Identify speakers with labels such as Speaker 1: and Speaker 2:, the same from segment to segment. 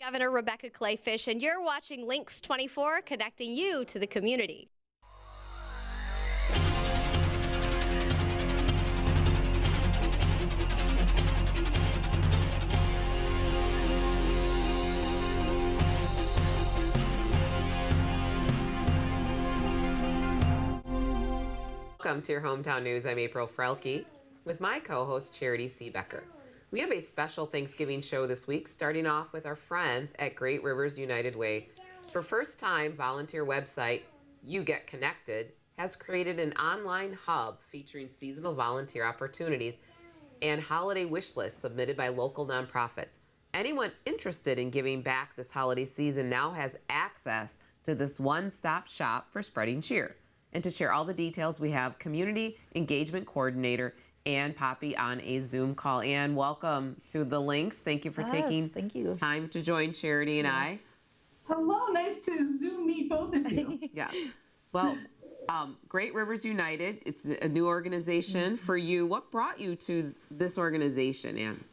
Speaker 1: Governor Rebecca Clayfish, and you're watching Lynxx 24, connecting you to the community.
Speaker 2: Welcome to your Hometown News. I'm April Frelke with my co-host Charitee Seebecker. We have a special Thanksgiving show this week, starting off with our friends at Great Rivers United Way. For first-time volunteer website, You Get Connected has created an online hub featuring seasonal volunteer opportunities and holiday wish lists submitted by local nonprofits. Anyone interested in giving back this holiday season now has access to this one-stop shop for spreading cheer. And to share all the details, we have Community Engagement Coordinator Ann Paape on a Zoom call. Ann, welcome to the Lynxx. Thank you for taking time to join Charitee and I.
Speaker 3: Hello, nice to Zoom meet both of you.
Speaker 2: Yeah. Well, Great Rivers United, it's a new organization for you. What brought you to this organization, Ann?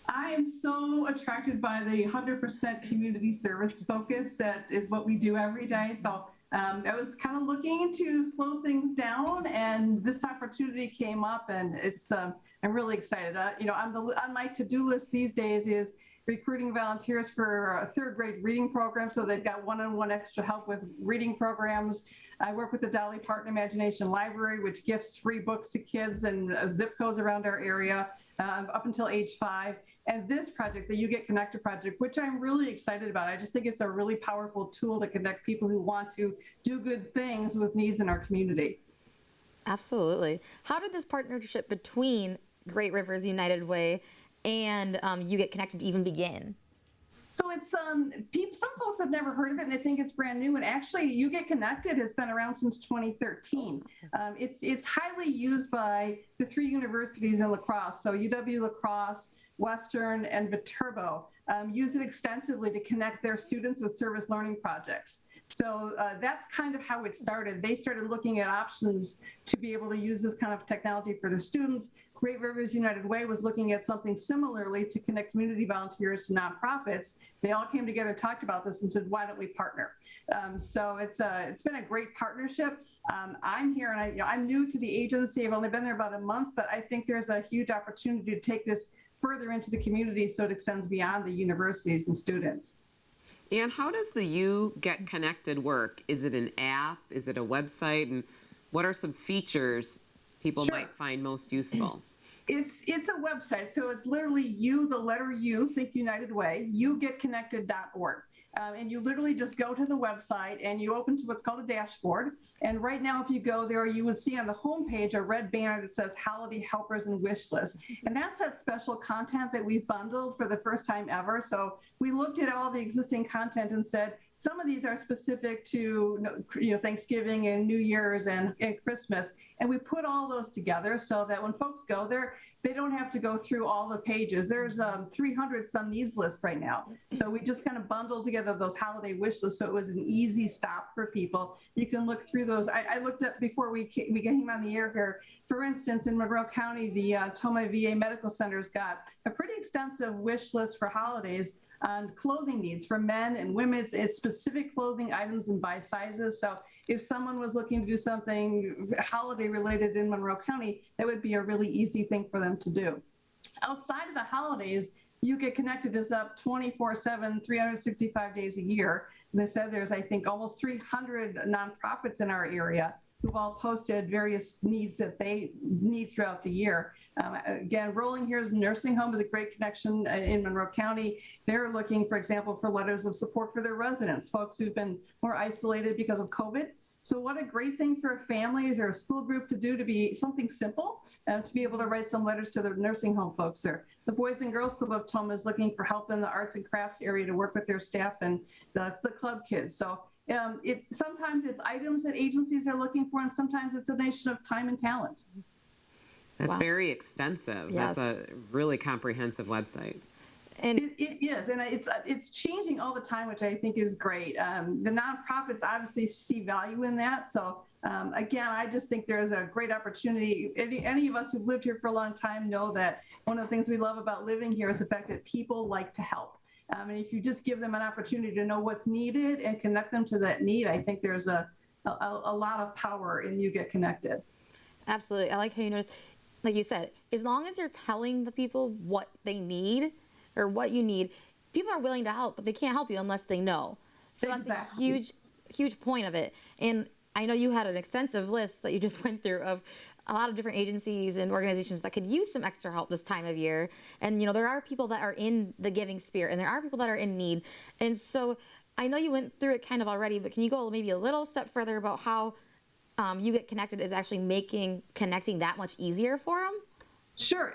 Speaker 3: I am so attracted by the 100% community service focus that is what we do every day. So I was kind of looking to slow things down, and this opportunity came up, and it's I'm really excited. On my to-do list these days is recruiting volunteers for a third grade reading program, so they've got one-on-one extra help with reading programs. I work with the Dolly Parton Imagination Library, which gifts free books to kids and zip codes around our area up until age 5. And this project, the You Get Connected project, which I'm really excited about. I just think it's a really powerful tool to connect people who want to do good things with needs in our community.
Speaker 4: Absolutely. How did this partnership between Great Rivers United Way and You Get Connected even begin?
Speaker 3: So it's some folks have never heard of it and they think it's brand new. And actually, You Get Connected has been around since 2013. It's highly used by the 3 universities in La Crosse. So UW La Crosse, Western, and Viterbo use it extensively to connect their students with service learning projects. So that's kind of how it started. They started looking at options to be able to use this kind of technology for their students. Great Rivers United Way was looking at something similarly to connect community volunteers to nonprofits. They all came together, talked about this, and said, "Why don't we partner?" So it's been a great partnership. I'm here, and I'm new to the agency. I've only been there about a month, but I think there's a huge opportunity to take this further into the community so it extends beyond the universities and students.
Speaker 2: And how does the You Get Connected work? Is it an app? Is it a website? And what are some features people might find most useful?
Speaker 3: It's a website, so it's literally you, the letter U, think United Way, yougetconnected.org. And you literally just go to the website and you open to what's called a dashboard. And right now, if you go there, you would see on the homepage a red banner that says Holiday Helpers and Wish List. And that's that special content that we've bundled for the first time ever. So we looked at all the existing content and said, some of these are specific to Thanksgiving and New Year's and Christmas. And we put all those together so that when folks go there, they don't have to go through all the pages. There's 300 some needs list right now. So we just kind of bundled together those holiday wish lists so it was an easy stop for people. You can look through those. I looked at before we came on the air here. For instance, in Monroe County, the Tomah VA Medical Center's got a pretty extensive wish list for holidays on clothing needs for men and women. It's specific clothing items and by sizes. So if someone was looking to do something holiday related in Monroe County, that would be a really easy thing for them to do. Outside of the holidays, You Get Connected is up 24/7, 365 days a year. As I said, there's, I think, almost 300 nonprofits in our area who've all posted various needs that they need throughout the year. Again, Rolling Hills Nursing Home is a great connection in Monroe County. They're looking, for example, for letters of support for their residents, folks who've been more isolated because of COVID. So what a great thing for families or a school group to do, to be something simple, to be able to write some letters to the nursing home folks there. The Boys and Girls Club of Tomah is looking for help in the arts and crafts area to work with their staff and the club kids. So sometimes it's items that agencies are looking for, and sometimes it's a donation of time and talent.
Speaker 2: That's very extensive.
Speaker 4: Yes.
Speaker 2: That's a really comprehensive website.
Speaker 3: And it is, and it's changing all the time, which I think is great. The nonprofits obviously see value in that. So again, I just think there's a great opportunity. Any of us who've lived here for a long time know that one of the things we love about living here is the fact that people like to help. And if you just give them an opportunity to know what's needed and connect them to that need, I think there's a lot of power in You Get Connected.
Speaker 4: Absolutely. I like how you notice, like you said, as long as you're telling the people what they need or what you need, people are willing to help, but they can't help you unless they know. So that's a huge point of it. And I know you had an extensive list that you just went through of a lot of different agencies and organizations that could use some extra help this time of year. And, there are people that are in the giving spirit and there are people that are in need. And so I know you went through it kind of already, but can you go maybe a little step further about how You Get Connected is actually making connecting that much easier for them?
Speaker 3: Sure.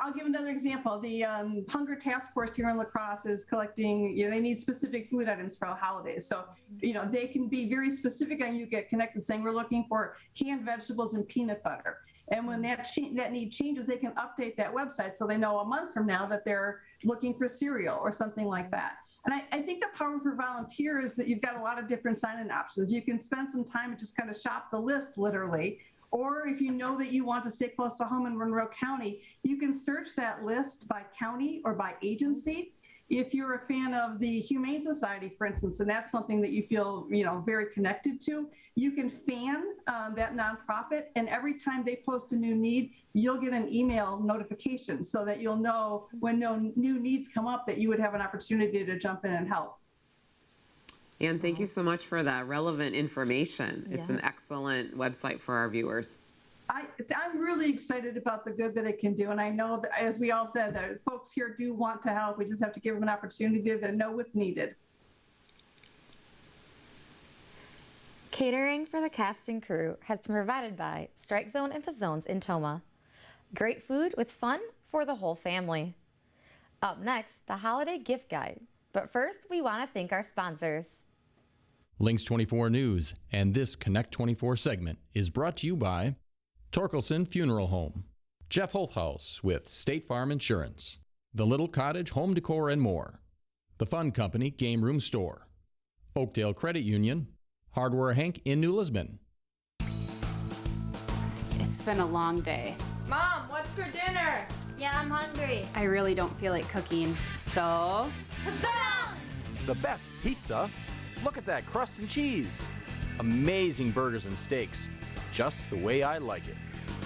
Speaker 3: I'll give another example. The Hunger Task Force here in La Crosse is collecting, they need specific food items for the holidays. So, they can be very specific on You Get Connected, saying we're looking for canned vegetables and peanut butter. And when that need changes, they can update that website so they know a month from now that they're looking for cereal or something like that. And I think the power for volunteers is that you've got a lot of different sign-in options. You can spend some time and just kind of shop the list, literally. Or if you know that you want to stay close to home in Monroe County, you can search that list by county or by agency. If you're a fan of the Humane Society, for instance, and that's something that you feel, very connected to, you can fan that nonprofit, and every time they post a new need, you'll get an email notification so that you'll know when no new needs come up that you would have an opportunity to jump in and help.
Speaker 2: And thank you so much for that relevant information. It's an excellent website for our viewers.
Speaker 3: I'm really excited about the good that it can do. And I know that, as we all said, that folks here do want to help. We just have to give them an opportunity to know what's needed.
Speaker 4: Catering for the cast and crew has been provided by Strike Zone and Pizzones in Tomah. Great food with fun for the whole family. Up next, the holiday gift guide. But first, we want to thank our sponsors.
Speaker 5: Lynxx 24 News and this Connect 24 segment is brought to you by Torkelson Funeral Home, Jeff Holthaus with State Farm Insurance, The Little Cottage Home Decor and more, The Fun Company Game Room Store, Oakdale Credit Union, Hardware Hank in New Lisbon.
Speaker 6: It's been a long day.
Speaker 7: Mom, what's for dinner?
Speaker 8: Yeah, I'm hungry.
Speaker 6: I really don't feel like cooking, so...
Speaker 9: The best pizza? Look at that crust and cheese. Amazing burgers and steaks. Just the way I like it.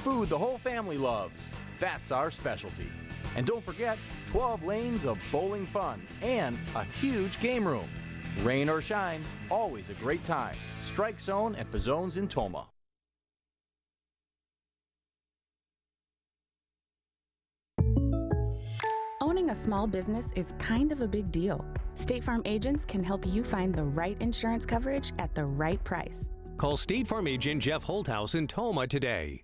Speaker 9: Food the whole family loves. That's our specialty. And don't forget, 12 lanes of bowling fun and a huge game room. Rain or shine, always a great time. Strike Zone and Pizzones in Tomah.
Speaker 10: Owning a small business is kind of a big deal. State Farm agents can help you find the right insurance coverage at the right price.
Speaker 11: Call State Farm agent Jeff Holthaus in Tomah today.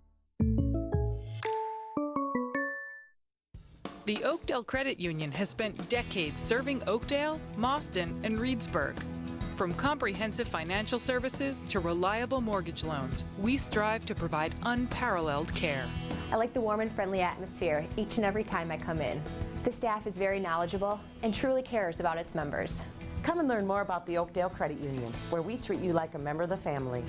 Speaker 12: The Oakdale Credit Union has spent decades serving Oakdale, Mauston, and Reedsburg. From comprehensive financial services to reliable mortgage loans, we strive to provide unparalleled care.
Speaker 13: I like the warm and friendly atmosphere each and every time I come in. The staff is very knowledgeable and truly cares about its members.
Speaker 14: Come and learn more about the Oakdale Credit Union, where we treat you like a member of the family.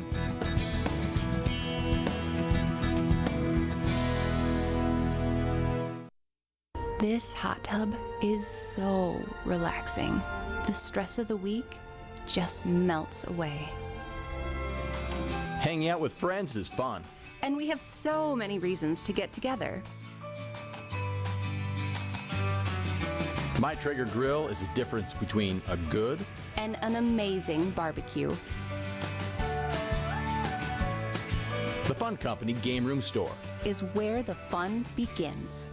Speaker 15: This hot tub is so relaxing. The stress of the week just melts away.
Speaker 9: Hanging out with friends is fun.
Speaker 15: And we have so many reasons to get together.
Speaker 9: My Traeger grill is the difference between a good
Speaker 15: and an amazing barbecue.
Speaker 9: The Fun Company Game Room Store
Speaker 15: is where the fun begins.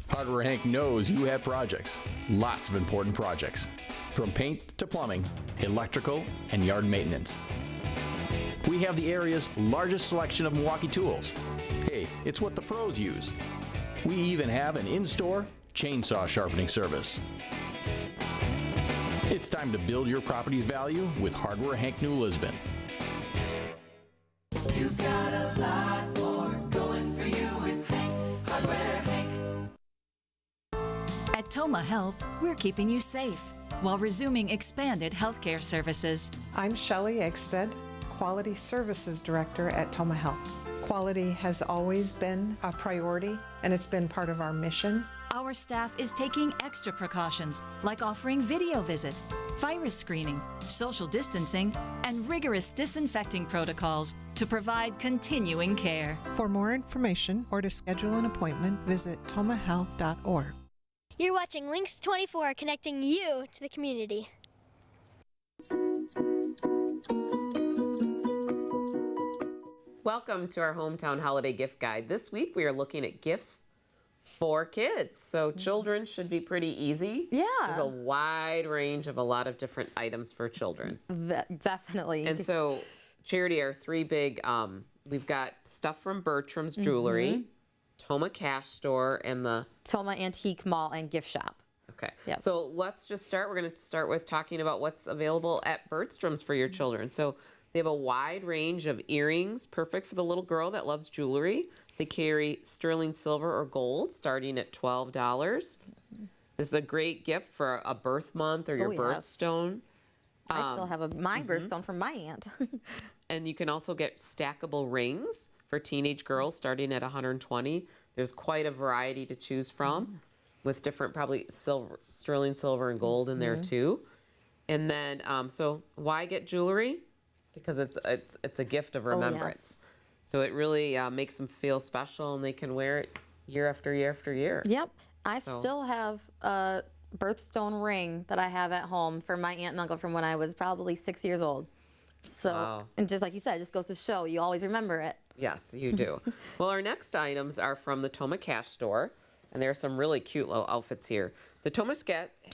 Speaker 9: Hardware Hank knows you have projects, lots of important projects, from paint to plumbing, electrical, and yard maintenance. We have the area's largest selection of Milwaukee tools. Hey, it's what the pros use. We even have an in-store chainsaw sharpening service. It's time to build your property's value with Hardware Hank New Lisbon.
Speaker 16: You've got a lot more going for you with Hank, Hardware Hank.
Speaker 17: At Tomah Health, we're keeping you safe while resuming expanded healthcare services.
Speaker 18: I'm Shelley Eggstead, Quality Services Director at Tomah Health. Quality has always been a priority, and it's been part of our mission.
Speaker 17: Our staff is taking extra precautions, like offering video visit, virus screening, social distancing, and rigorous disinfecting protocols to provide continuing care.
Speaker 18: For more information or to schedule an appointment, visit tomahhealth.org.
Speaker 8: You're watching Lynxx 24, connecting you to the community.
Speaker 2: Welcome to our hometown holiday gift guide. This week we are looking at gifts for kids. So children should be pretty easy.
Speaker 4: Yeah.
Speaker 2: There's a wide range of a lot of different items for children.
Speaker 4: Definitely.
Speaker 2: And so Charitee, our three big, we've got stuff from Bertram's Jewelry, Tomah Cash Store, and the
Speaker 4: Tomah Antique Mall and Gift Shop.
Speaker 2: Okay.
Speaker 4: Yes.
Speaker 2: So let's just start. We're going to start with talking about what's available at Bertram's for your children. So they have a wide range of earrings, perfect for the little girl that loves jewelry. They carry sterling silver or gold, starting at $12. This is a great gift for a birth month or your birthstone.
Speaker 4: I still have my birthstone from my aunt.
Speaker 2: And you can also get stackable rings for teenage girls, starting at $120. There's quite a variety to choose from, with different probably sterling silver and gold in there too. And then, so why get jewelry? Because it's a gift of remembrance. So it really makes them feel special, and they can wear it year after year after year.
Speaker 4: Yep. I still have a birthstone ring that I have at home for my aunt and uncle from when I was probably 6 years old. So, and just like you said, it just goes to show you always remember it.
Speaker 2: Yes, you do. Well, our next items are from the Tomah Cash Store, and there are some really cute little outfits here. The Tomah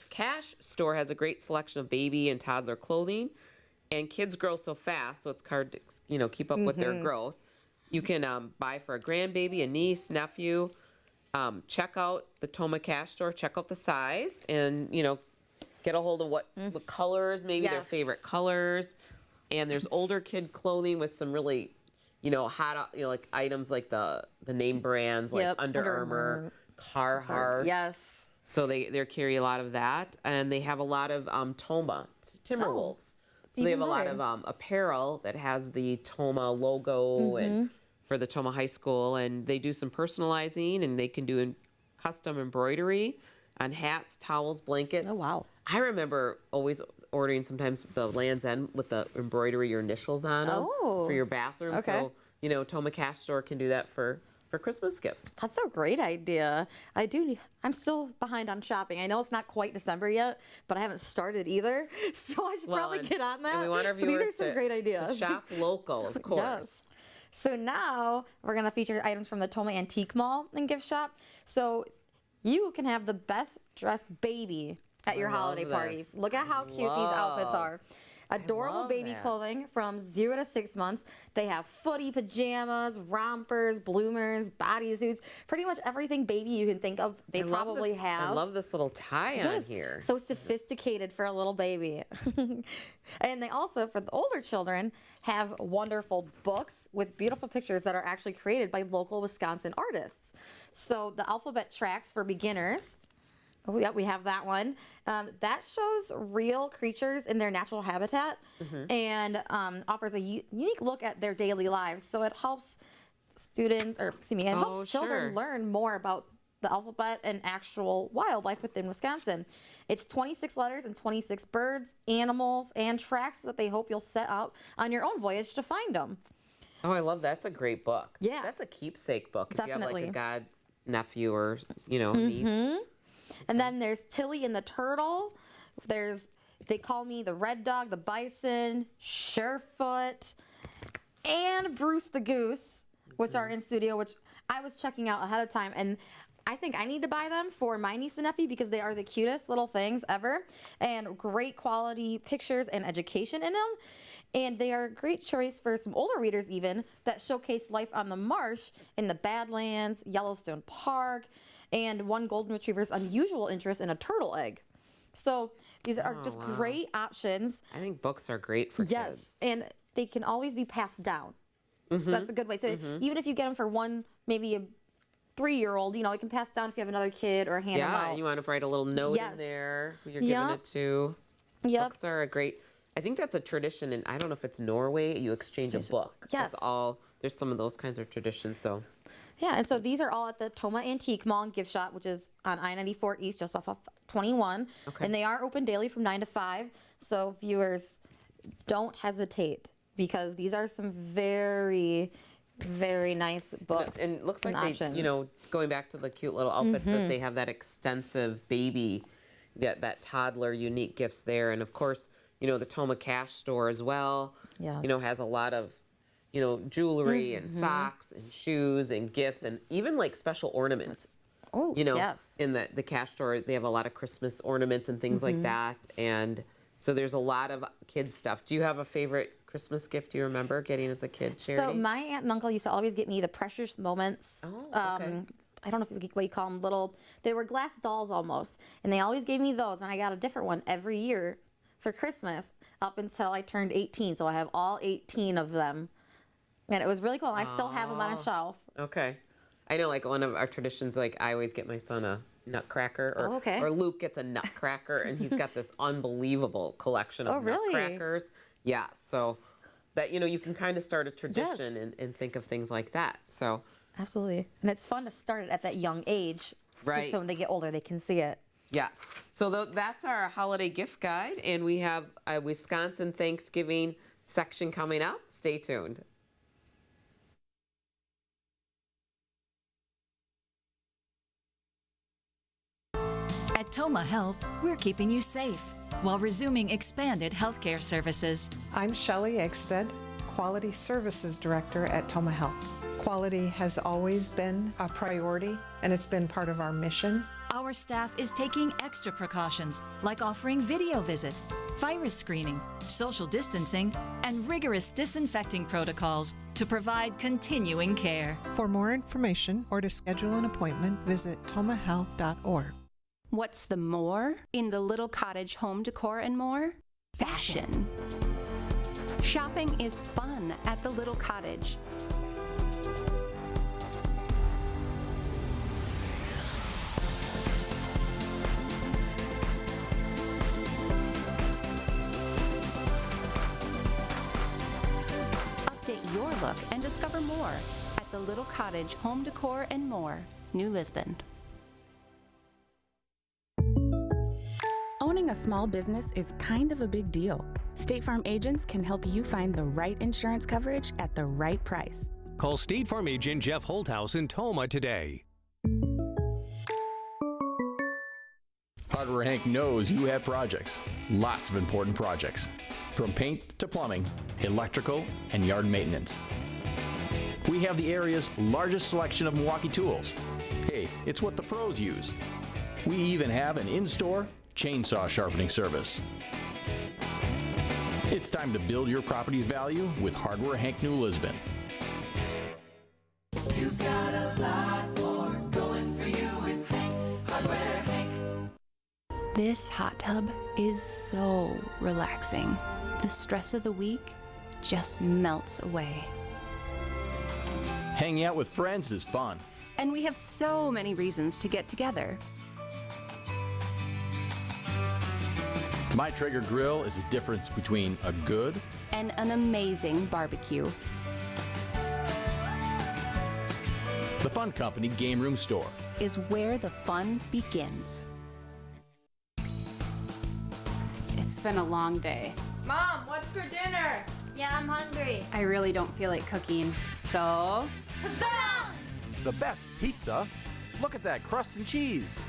Speaker 2: Cash Store has a great selection of baby and toddler clothing, and kids grow so fast, so it's hard to keep up with their growth. You can buy for a grandbaby, a niece, nephew. Check out the Tomah Cash Store. Check out the size, and get a hold of what colors, maybe their favorite colors. And there's older kid clothing with some really, hot, like items like the name brands like Under Armour, Carhartt.
Speaker 4: Yes.
Speaker 2: So they carry a lot of that, and they have a lot of Tomah Timberwolves. So they have a lot of apparel that has the Tomah logo and for the Tomah High School, and they do some personalizing, and they can do custom embroidery on hats, towels, blankets.
Speaker 4: Oh, wow.
Speaker 2: I remember always ordering sometimes the Land's End with the embroidery, your initials on them for your bathroom.
Speaker 4: Okay.
Speaker 2: So, Tomah Cash Store can do that for Christmas gifts.
Speaker 4: That's a great idea. I'm still behind on shopping. I know it's not quite December yet, but I haven't started either. So I should probably get on that.
Speaker 2: And we want our
Speaker 4: so
Speaker 2: viewers
Speaker 4: these are some great ideas.
Speaker 2: to shop local, of course.
Speaker 4: Yes. So now we're going to feature items from the Tomah Antique Mall and Gift Shop. So you can have the best dressed baby at your holiday parties. Look at how cute these outfits are. Adorable baby clothing from 0 to 6 months. They have footy pajamas, rompers, bloomers, bodysuits, pretty much everything baby you can think of. They probably have.
Speaker 2: I love this little tie on here.
Speaker 4: So sophisticated for a little baby. And they also, for the older children, have wonderful books with beautiful pictures that are actually created by local Wisconsin artists. So the alphabet tracks for beginners. Oh, yeah, we have that one. That shows real creatures in their natural habitat and offers a unique look at their daily lives. So it helps helps children learn more about the alphabet and actual wildlife within Wisconsin. It's 26 letters and 26 birds, animals, and tracks that they hope you'll set out on your own voyage to find them.
Speaker 2: Oh, I love that. That's a great book.
Speaker 4: Yeah.
Speaker 2: That's a keepsake book.
Speaker 4: Definitely.
Speaker 2: If you have like a god nephew or, niece.
Speaker 4: And then there's Tilly and the Turtle. They call me the Red Dog, the Bison, Surefoot, and Bruce the Goose, which are in studio, which I was checking out ahead of time. And I think I need to buy them for my niece and nephew because they are the cutest little things ever. And great quality pictures and education in them. And they are a great choice for some older readers even that showcase life on the marsh in the Badlands, Yellowstone Park, and one golden retriever's unusual interest in a turtle egg. So these are just great options.
Speaker 2: I think books are great for kids.
Speaker 4: Yes, and they can always be passed down. That's a good way. So even if you get them for one, maybe a 3-year-old, it can pass down if you have another kid or hand them out.
Speaker 2: Yeah, you want to write a little note in there who you're giving it to. Books are a great, I think that's a tradition, and I don't know if it's Norway, you exchange a book.
Speaker 4: Yes.
Speaker 2: There's some of those kinds of traditions, so.
Speaker 4: Yeah, and so these are all at the Tomah Antique Mall and Gift Shop, which is on I-94 East, just off of 21.
Speaker 2: Okay.
Speaker 4: And they are open daily from 9 to 5. So viewers, don't hesitate, because these are some very, very nice books.
Speaker 2: And it looks like
Speaker 4: options.
Speaker 2: they, you know, going back to the cute little outfits, that they have that extensive baby, that toddler unique gifts there. And of course, you know, the Tomah Cash store as well,
Speaker 4: Yes.
Speaker 2: you know, has a lot of, you know, jewelry and socks and shoes and gifts and even like special ornaments.
Speaker 4: Oh,
Speaker 2: you know,
Speaker 4: yes.
Speaker 2: in the cash store, they have a lot of Christmas ornaments and things like that. And so there's a lot of kids stuff. Do you have a favorite Christmas gift you remember getting as a kid, Charity?
Speaker 4: So my aunt and uncle used to always get me the Precious Moments.
Speaker 2: Oh, okay.
Speaker 4: I don't know what you call them, they were glass dolls almost. And they always gave me those, and I got a different one every year for Christmas up until I turned 18. So I have all 18 of them. And it was really cool. I still have them on a shelf.
Speaker 2: Okay. I know, like, one of our traditions, like, I always get my son a nutcracker, or Luke gets a nutcracker, and he's got this unbelievable collection of nutcrackers. Yeah, so that, you know, you can kind of start a tradition and think of things like that. So
Speaker 4: absolutely. And it's fun to start it at that young age.
Speaker 2: Right.
Speaker 4: So when they get older, they can see it.
Speaker 2: Yes. So that's our holiday gift guide, and we have a Wisconsin Thanksgiving section coming up. Stay tuned.
Speaker 17: At Tomah Health, we're keeping you safe while resuming expanded healthcare services.
Speaker 18: I'm Shelley Eggstead, Quality Services Director at Tomah Health. Quality has always been a priority, and it's been part of our mission.
Speaker 17: Our staff is taking extra precautions, like offering video visit, virus screening, social distancing, and rigorous disinfecting protocols to provide continuing care.
Speaker 18: For more information or to schedule an appointment, visit tomahhealth.org.
Speaker 15: What's the more in the Little Cottage home decor and more? Fashion. Shopping is fun at the Little Cottage. Update your look and discover more at the Little Cottage home decor and more, New Lisbon.
Speaker 10: Owning a small business is kind of a big deal. State Farm agents can help you find the right insurance coverage at the right price.
Speaker 11: Call State Farm agent Jeff Holthouse in Tomah today.
Speaker 5: Hardware Hank knows you have projects, lots of important projects, from paint to plumbing, electrical, and yard maintenance. We have the area's largest selection of Milwaukee tools. Hey, it's what the pros use. We even have an in-store chainsaw sharpening service. It's time to build your property's value with Hardware Hank New Lisbon.
Speaker 16: You've got a lot more going for you with Hank, Hardware Hank.
Speaker 15: This hot tub is so relaxing. The stress of the week just melts away.
Speaker 5: Hanging out with friends is fun.
Speaker 15: And we have so many reasons to get together.
Speaker 5: My Traeger grill is the difference between a good
Speaker 15: and an amazing barbecue.
Speaker 5: The Fun Company Game Room Store
Speaker 15: is where the fun begins.
Speaker 6: It's been a long day.
Speaker 7: Mom, what's for dinner?
Speaker 8: Yeah, I'm hungry.
Speaker 6: I really don't feel like cooking, so...
Speaker 9: The best pizza? Look at that crust and cheese.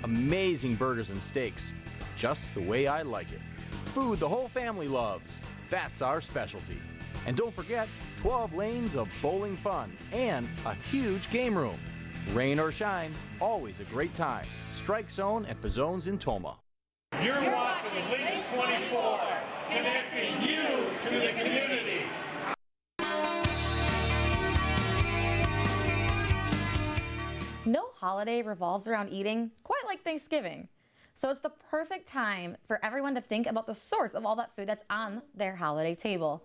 Speaker 9: Amazing burgers and steaks. Just the way I like it. Food the whole family loves. That's our specialty. And don't forget, 12 lanes of bowling fun and a huge game room. Rain or shine, always a great time. Strike Zone at Pizzone's in Tomah.
Speaker 16: You're watching Lynxx 24, connecting you to the community.
Speaker 4: No holiday revolves around eating quite like Thanksgiving. So it's the perfect time for everyone to think about the source of all that food that's on their holiday table.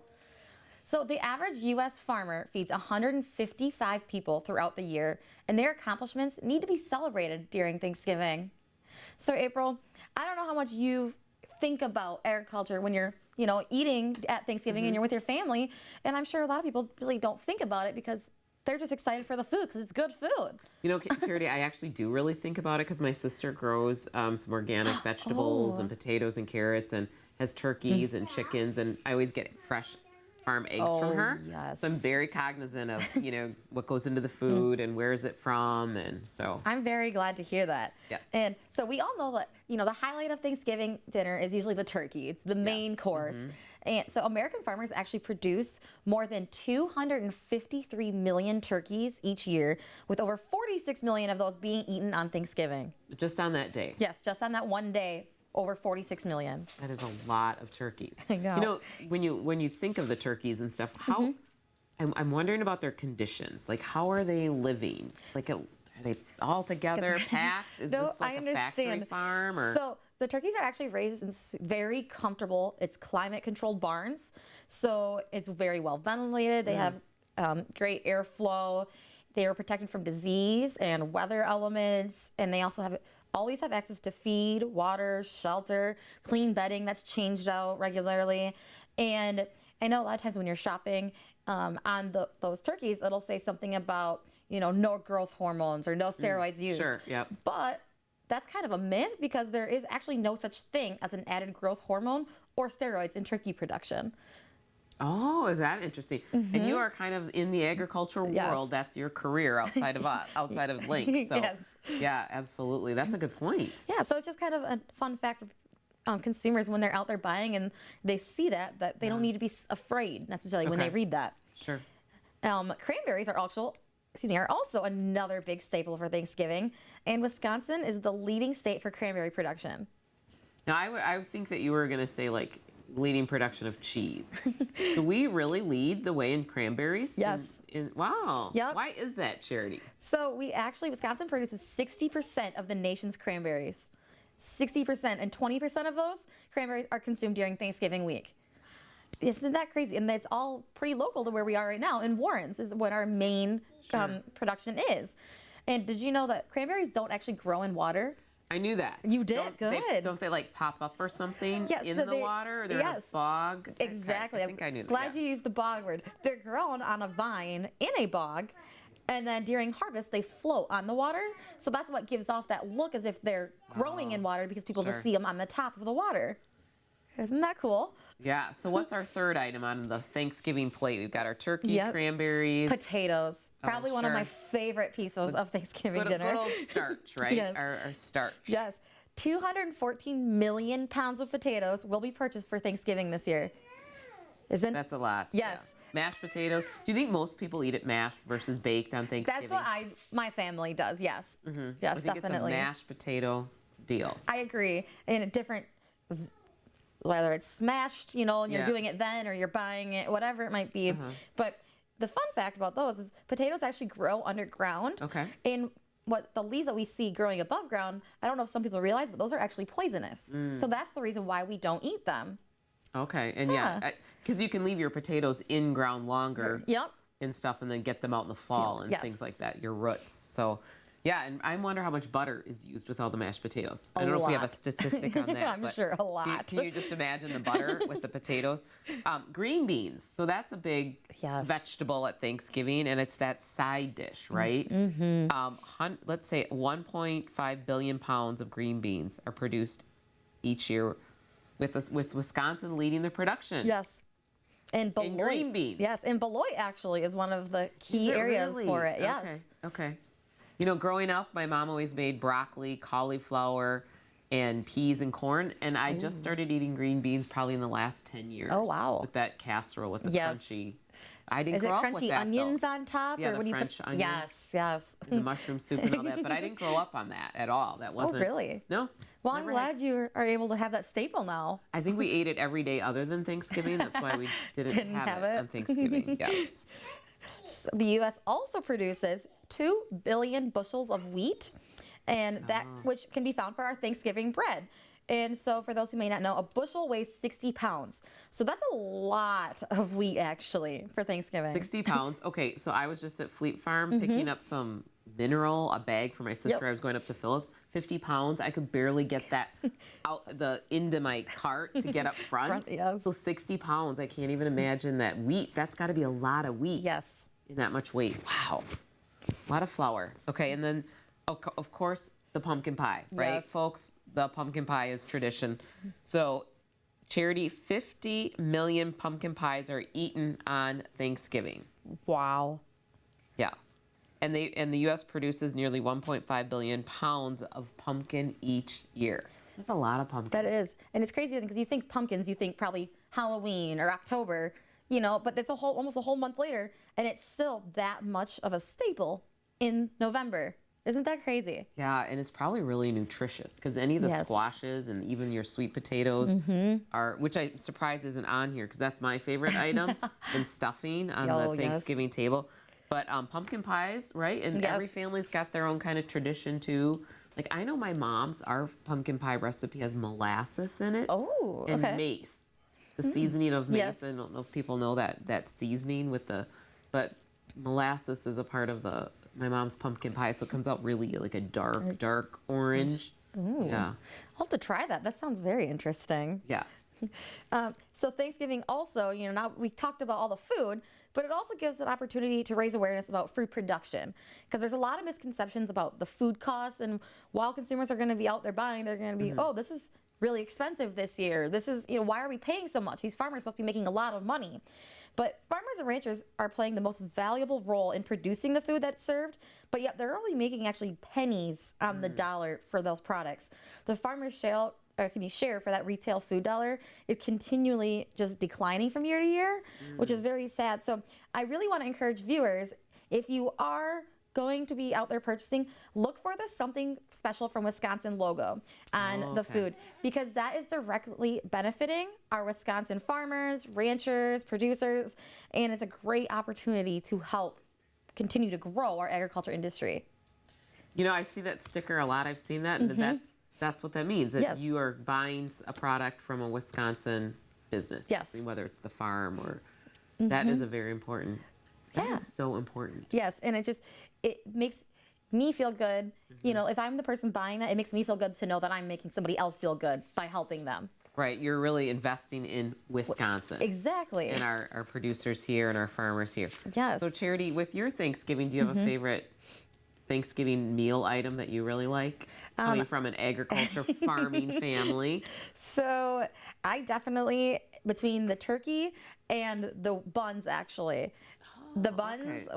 Speaker 4: So the average U.S. farmer feeds 155 people throughout the year, and their accomplishments need to be celebrated during Thanksgiving. So April, I don't know how much you think about agriculture when you're, eating at Thanksgiving and you're with your family, and I'm sure a lot of people really don't think about it because they're just excited for the food because it's good food.
Speaker 2: You know, Charity, I actually do really think about it because my sister grows some organic vegetables and potatoes and carrots and has turkeys and chickens, and I always get fresh farm eggs from her.
Speaker 4: Yes.
Speaker 2: So I'm very cognizant of, what goes into the food and where is it from, and so.
Speaker 4: I'm very glad to hear that.
Speaker 2: Yeah.
Speaker 4: And so we all know that, the highlight of Thanksgiving dinner is usually the turkey. It's the main course. And so American farmers actually produce more than 253 million turkeys each year, with over 46 million of those being eaten on Thanksgiving.
Speaker 2: Just on that day?
Speaker 4: Yes, just on that one day. Over 46 million.
Speaker 2: That is a lot of turkeys.
Speaker 4: I know.
Speaker 2: When you think of the turkeys and stuff, how I'm wondering about their conditions. Like, how are they living? Like, are they all together, packed? Is this like a factory farm? Or?
Speaker 4: So the turkeys are actually raised in very comfortable, it's climate-controlled barns. So it's very well ventilated. They have great airflow. They are protected from disease and weather elements, and they also always have access to feed, water, shelter, clean bedding that's changed out regularly. And I know a lot of times when you're shopping on those turkeys, it'll say something about, no growth hormones or no steroids used.
Speaker 2: Sure, yep.
Speaker 4: But that's kind of a myth because there is actually no such thing as an added growth hormone or steroids in turkey production.
Speaker 2: Oh, is that interesting? And you are kind of in the agricultural world. That's your career outside of outside of Lynxx. So,
Speaker 4: yes.
Speaker 2: Yeah, absolutely. That's a good point.
Speaker 4: Yeah, so it's just kind of a fun fact for consumers when they're out there buying and they see that they don't need to be afraid necessarily when they read that.
Speaker 2: Sure.
Speaker 4: Cranberries are also another big staple for Thanksgiving, and Wisconsin is the leading state for cranberry production.
Speaker 2: Now, I think that you were going to say like leading production of cheese. So we really lead the way in cranberries?
Speaker 4: Yes.
Speaker 2: Wow.
Speaker 4: Yep.
Speaker 2: Why is that, Charity?
Speaker 4: So Wisconsin produces 60% of the nation's cranberries. 60%, and 20% of those cranberries are consumed during Thanksgiving week. Isn't that crazy? And it's all pretty local to where we are right now. In Warrens is what our main production is. And did you know that cranberries don't actually grow in water?
Speaker 2: I knew that.
Speaker 4: You did? Good.
Speaker 2: Don't they like pop up or something in
Speaker 4: so
Speaker 2: the water? Or they're in a bog?
Speaker 4: Exactly.
Speaker 2: I think I knew that.
Speaker 4: Glad you used the bog word. They're grown on a vine in a bog, and then during harvest they float on the water. So that's what gives off that look as if they're growing in water because people just see them on the top of the water. Isn't that cool?
Speaker 2: Yeah. So what's our third item on the Thanksgiving plate? We've got our turkey, cranberries.
Speaker 4: Potatoes. Probably one of my favorite pieces of Thanksgiving dinner.
Speaker 2: Good old starch, right?
Speaker 4: Yes.
Speaker 2: Our starch.
Speaker 4: Yes. 214 million pounds of potatoes will be purchased for Thanksgiving this year.
Speaker 2: That's a lot.
Speaker 4: Yes.
Speaker 2: Yeah. Mashed potatoes. Do you think most people eat it mashed versus baked on Thanksgiving?
Speaker 4: That's what my family does, yes. Yes,
Speaker 2: I think
Speaker 4: definitely.
Speaker 2: It's a mashed potato deal.
Speaker 4: I agree. In a different, whether it's smashed, and you're doing it then or you're buying it, whatever it might be. But the fun fact about those is potatoes actually grow underground.
Speaker 2: Okay.
Speaker 4: And what the leaves that we see growing above ground, I don't know if some people realize, but those are actually poisonous. So that's the reason why we don't eat them.
Speaker 2: Okay. And because you can leave your potatoes in ground longer and stuff and then get them out in the fall and things like that, your roots. So, yeah, and I wonder how much butter is used with all the mashed potatoes. I don't know if we have a statistic on that.
Speaker 4: I'm sure a lot.
Speaker 2: Can you just imagine the butter with the potatoes? Green beans. So that's a big vegetable at Thanksgiving, and it's that side dish, right? Let's say 1.5 billion pounds of green beans are produced each year, with Wisconsin leading the production.
Speaker 4: Yes. And Beloit.
Speaker 2: And green beans.
Speaker 4: Yes, and Beloit actually is one of the key areas for it. Yes.
Speaker 2: Okay. Growing up, my mom always made broccoli, cauliflower, and peas and corn, and I just started eating green beans probably in the last 10 years.
Speaker 4: Oh, wow.
Speaker 2: With that casserole with the crunchy. I didn't grow up with that.
Speaker 4: Is it crunchy onions on top?
Speaker 2: Yeah,
Speaker 4: or
Speaker 2: the
Speaker 4: what do you
Speaker 2: French
Speaker 4: put?
Speaker 2: onions.
Speaker 4: Yes.
Speaker 2: And the mushroom soup and all that, but I didn't grow up on that at all. That wasn't.
Speaker 4: Oh, really?
Speaker 2: No.
Speaker 4: Well, I'm glad you are able to have that staple now.
Speaker 2: I think we ate it every day other than Thanksgiving. That's why we didn't have it on Thanksgiving. Yes.
Speaker 4: The U.S. also produces 2 billion bushels of wheat, and which can be found for our Thanksgiving bread. And so for those who may not know, a bushel weighs 60 pounds. So that's a lot of wheat, actually, for Thanksgiving.
Speaker 2: 60 pounds. Okay, so I was just at Fleet Farm picking up some mineral, a bag for my sister. I was going up to Phillips. 50 pounds. I could barely get that into my cart to get up front.
Speaker 4: Yes.
Speaker 2: So 60 pounds. I can't even imagine that wheat. That's got to be a lot of wheat.
Speaker 4: Yes.
Speaker 2: in that much weight. Wow. A lot of flour. Okay, and then, of course, the pumpkin pie, right?
Speaker 4: Yes.
Speaker 2: Folks, the pumpkin pie is tradition. So, Charitee, 50 million pumpkin pies are eaten on Thanksgiving.
Speaker 4: Wow.
Speaker 2: Yeah. And the U.S. produces nearly 1.5 billion pounds of pumpkin each year. That's a lot of pumpkins.
Speaker 4: That is. And it's crazy because you think pumpkins, you think probably Halloween or October, you know, but it's almost a whole month later, and it's still that much of a staple in November. Isn't that crazy?
Speaker 2: Yeah, and it's probably really nutritious because any of the squashes and even your sweet potatoes are, which I'm surprised isn't on here because that's my favorite item, and stuffing on the Thanksgiving table. But pumpkin pies, right? And every family's got their own kind of tradition too. Like I know my mom's, our pumpkin pie recipe has molasses in it.
Speaker 4: Oh,
Speaker 2: and mace. The seasoning of mace. I don't know if people know that seasoning with but molasses is a part of my mom's pumpkin pie, so it comes out really like a dark orange.
Speaker 4: Ooh.
Speaker 2: Yeah.
Speaker 4: I'll have to try that. That sounds very interesting.
Speaker 2: Yeah.
Speaker 4: So Thanksgiving also, you know, now we talked about all the food, but it also gives an opportunity to raise awareness about food production, because there's a lot of misconceptions about the food costs, and while consumers are going to be out there buying, they're going to be, oh, this is really expensive this year. This is, you know, why are we paying so much? These farmers must be making a lot of money. But farmers and ranchers are playing the most valuable role in producing the food that's served, but yet they're only making actually pennies on the dollar for those products. The farmers' share for that retail food dollar is continually just declining from year to year, which is very sad. So I really want to encourage viewers, if you are going to be out there purchasing, look for the Something Special from Wisconsin logo on the food, because that is directly benefiting our Wisconsin farmers, ranchers, producers, and it's a great opportunity to help continue to grow our agriculture industry.
Speaker 2: You know, I see that sticker a lot. I've seen that, and that's what that means, that you are buying a product from a Wisconsin business.
Speaker 4: Yes.
Speaker 2: I mean, whether it's the farm or that is a very important. That is so important.
Speaker 4: Yes, and it makes me feel good. You know, if I'm the person buying that, it makes me feel good to know that I'm making somebody else feel good by helping them.
Speaker 2: Right, you're really investing in Wisconsin.
Speaker 4: Exactly.
Speaker 2: And our producers here and our farmers here.
Speaker 4: Yes.
Speaker 2: So Charitee, with your Thanksgiving, do you have a favorite Thanksgiving meal item that you really like? Coming from an agriculture farming family.
Speaker 4: So I definitely, between the turkey and the buns, actually. The buns,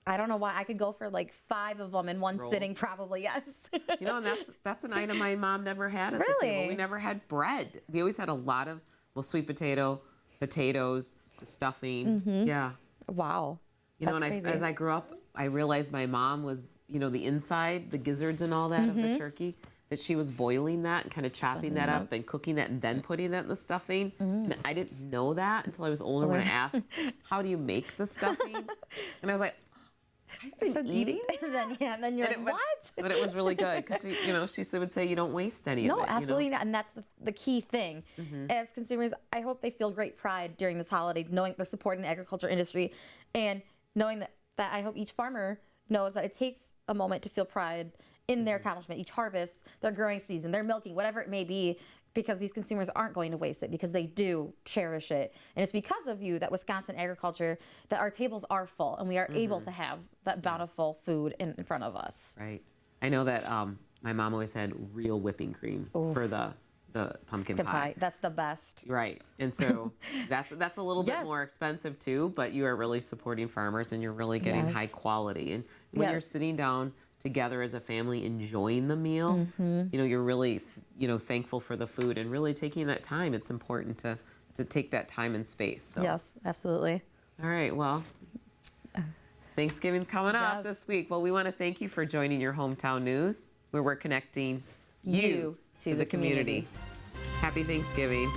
Speaker 4: I don't know why, I could go for like 5 of them in one sitting, probably, yes.
Speaker 2: You know, and that's an item my mom never had at the table. We never had bread. We always had a lot of, sweet potato, potatoes, the stuffing. Yeah.
Speaker 4: Wow.
Speaker 2: You know, and as I grew up, I realized my mom was, you know, the inside, the gizzards and all that of the turkey, that she was boiling that and kind of chopping that up and cooking that and then putting that in the stuffing. And I didn't know that until I was older when I asked, how do you make the stuffing? And I was like, I've been eating?
Speaker 4: And then you're like, what?
Speaker 2: But it was really good because, you know, she would say you don't waste any of it.
Speaker 4: No, absolutely
Speaker 2: you know?
Speaker 4: not. And that's the key thing. As consumers, I hope they feel great pride during this holiday, knowing they're supporting the agriculture industry and knowing that I hope each farmer knows that it takes a moment to feel pride in their accomplishment, each harvest, their growing season, their milking, whatever it may be, because these consumers aren't going to waste it, because they do cherish it. And it's because of you, that Wisconsin agriculture, that our tables are full and we are able to have that bountiful food in front of us.
Speaker 2: Right. I know that my mom always had real whipping cream for the pumpkin pie.
Speaker 4: That's the best.
Speaker 2: Right. And so that's a little bit more expensive too, but you are really supporting farmers and you're really getting high quality. And when you're sitting down together as a family enjoying the meal, you know, you're really, you know, thankful for the food and really taking that time. It's important to take that time and space. So.
Speaker 4: Yes, absolutely.
Speaker 2: All right, well, Thanksgiving's coming up this week. Well, we want to thank you for joining your hometown news, where we're connecting you to the community. Happy Thanksgiving.